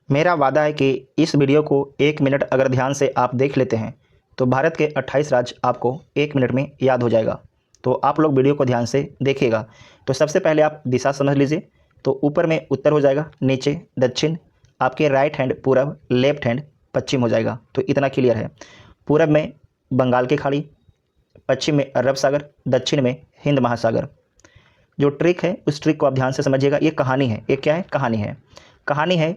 मेरा वादा है कि इस वीडियो को 1 मिनट अगर ध्यान से आप देख लेते हैं तो भारत के 28 राज्य आपको 1 मिनट में याद हो जाएगा। तो आप लोग वीडियो को ध्यान से देखिएगा। तो सबसे पहले आप दिशा समझ लीजिए। तो ऊपर में उत्तर हो जाएगा, नीचे दक्षिण, आपके राइट हैंड पूरब, लेफ्ट हैंड पश्चिम हो जाएगा। तो इतना क्लियर है। पूरब में बंगाल की खाड़ी, पश्चिम में अरब सागर, दक्षिण में हिंद महासागर। जो ट्रिक है उस ट्रिक को आप ध्यान से समझिएगा। ये कहानी है। ये क्या है? कहानी है। कहानी है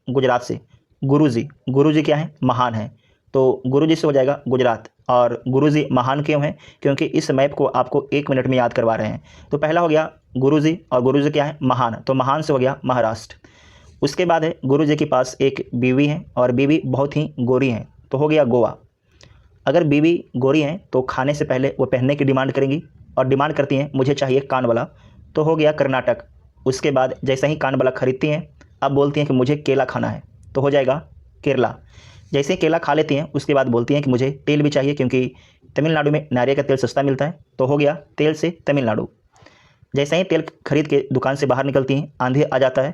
गुजरात से। गुरुजी, गुरुजी क्या है? महान है। तो गुरुजी से हो जाएगा गुजरात। और गुरुजी महान क्यों हैं? क्योंकि इस मैप को आपको 1 मिनट में याद करवा रहे हैं। तो पहला हो गया गुरुजी, और गुरुजी क्या है? महान। तो महान से हो गया महाराष्ट्र। उसके बाद है गुरुजी के पास एक बीवी है, और बीवी बहुत ही गोरी है, तो हो गया गोवा। अगर बीवी गोरी हैं तो खाने से पहले वो पहनने की डिमांड करेंगी, और डिमांड करती हैं मुझे चाहिए कान वाला, तो हो गया कर्नाटक। उसके बाद जैसे ही कान वाला खरीदती हैं, अब बोलती हैं कि मुझे केला खाना है, तो हो जाएगा केरला। जैसे ही केला खा लेती हैं उसके बाद बोलती हैं कि मुझे तेल भी चाहिए, क्योंकि तमिलनाडु में नारियल का तेल सस्ता मिलता है, तो हो गया तेल से तमिलनाडु। जैसे ही तेल खरीद के दुकान से बाहर निकलती हैं, आंधी आ जाता है,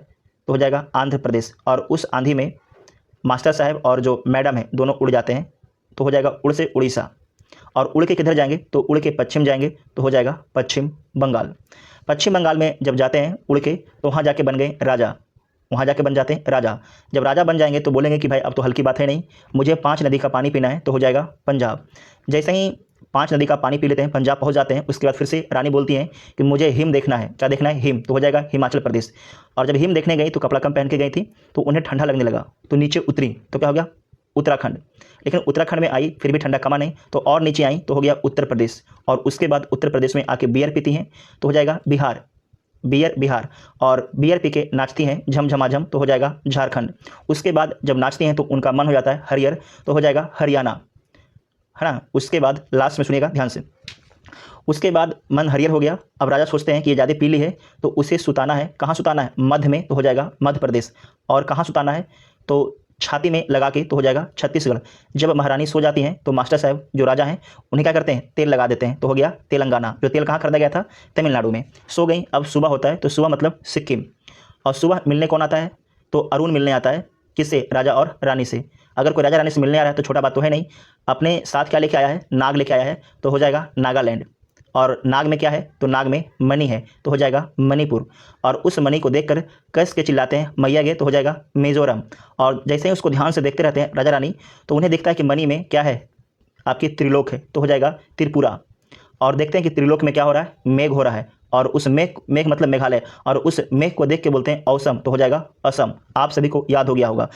तो हो जाएगा आंध्र प्रदेश। और उस आंधी में मास्टर साहब और जो मैडम है दोनों उड़ जाते हैं, तो हो जाएगा उड़ से उड़ीसा। और उड़ के किधर जाएंगे? तो उड़ के पश्चिम जाएंगे, तो हो जाएगा पश्चिम बंगाल। पश्चिम बंगाल में जब जाते हैं उड़ के, तो वहाँ जाके बन गए राजा। वहाँ जाके बन जाते हैं राजा। जब राजा बन जाएंगे तो बोलेंगे कि भाई अब तो हल्की बात है नहीं, मुझे 5 नदी का पानी पीना है, तो हो जाएगा पंजाब। जैसे ही 5 नदी का पानी पी लेते हैं, पंजाब पहुँच जाते हैं, उसके बाद फिर से रानी बोलती हैं कि मुझे हिम देखना है। क्या देखना है? हिम। तो हो जाएगा हिमाचल प्रदेश। और जब हिम देखने गई तो कपड़ा कम पहन के गई थी, तो उन्हें ठंडा लगने लगा, तो नीचे उतरी, तो क्या हो गया? उत्तराखंड। लेकिन उत्तराखंड में आई फिर भी ठंडा कमा नहीं, तो और नीचे आई, तो हो गया उत्तर प्रदेश। और उसके बाद उत्तर प्रदेश में आके बियर पीती हैं, तो हो जाएगा बिहार। बियर बिहार। और बियर पी के नाचती हैं झमझमाझम, तो हो जाएगा झारखंड। उसके बाद जब नाचती हैं तो उनका मन हो जाता है हरियर, तो हो जाएगा हरियाणा, है ना। उसके बाद लास्ट में सुनिएगा ध्यान से। उसके बाद मन हरियर हो गया। अब राजा सोचते हैं कि ये ज़्यादा पीली है, तो उसे सुताना है। कहाँ सुताना है? मध्य में, तो हो जाएगा मध्य प्रदेश। और कहाँ सुताना है? तो छाती में लगा के, तो हो जाएगा छत्तीसगढ़। जब महारानी सो जाती हैं तो मास्टर साहब जो राजा हैं उन्हें क्या करते हैं? तेल लगा देते हैं, तो हो गया तेलंगाना। जो तेल कहाँ खरीदा गया था? तमिलनाडु में। सो गई। अब सुबह होता है, तो सुबह मतलब सिक्किम। और सुबह मिलने कौन आता है? तो अरुण मिलने आता है। किससे? राजा और रानी से। अगर कोई राजा रानी से मिलने आ रहा है तो छोटा बात तो है नहीं। अपने साथ क्या लेके आया है? नाग लेके आया है, तो हो जाएगा नागालैंड। और नाग में क्या है? तो नाग में मणि है, तो हो जाएगा मणिपुर। और उस मणि को देखकर कस के चिल्लाते हैं मैया गे, तो हो जाएगा मिजोरम। और जैसे ही उसको ध्यान से देखते रहते हैं राजा रानी, तो उन्हें दिखता है कि मणि में क्या है? आपकी त्रिलोक है, तो हो जाएगा त्रिपुरा। और देखते हैं कि त्रिलोक में क्या हो रहा है? मेघ हो रहा है। और उस मेघ, मेघ मतलब मेघालय, और उस मेघ को देख के बोलते हैं औसम, तो हो जाएगा असम। आप सभी को याद हो गया होगा।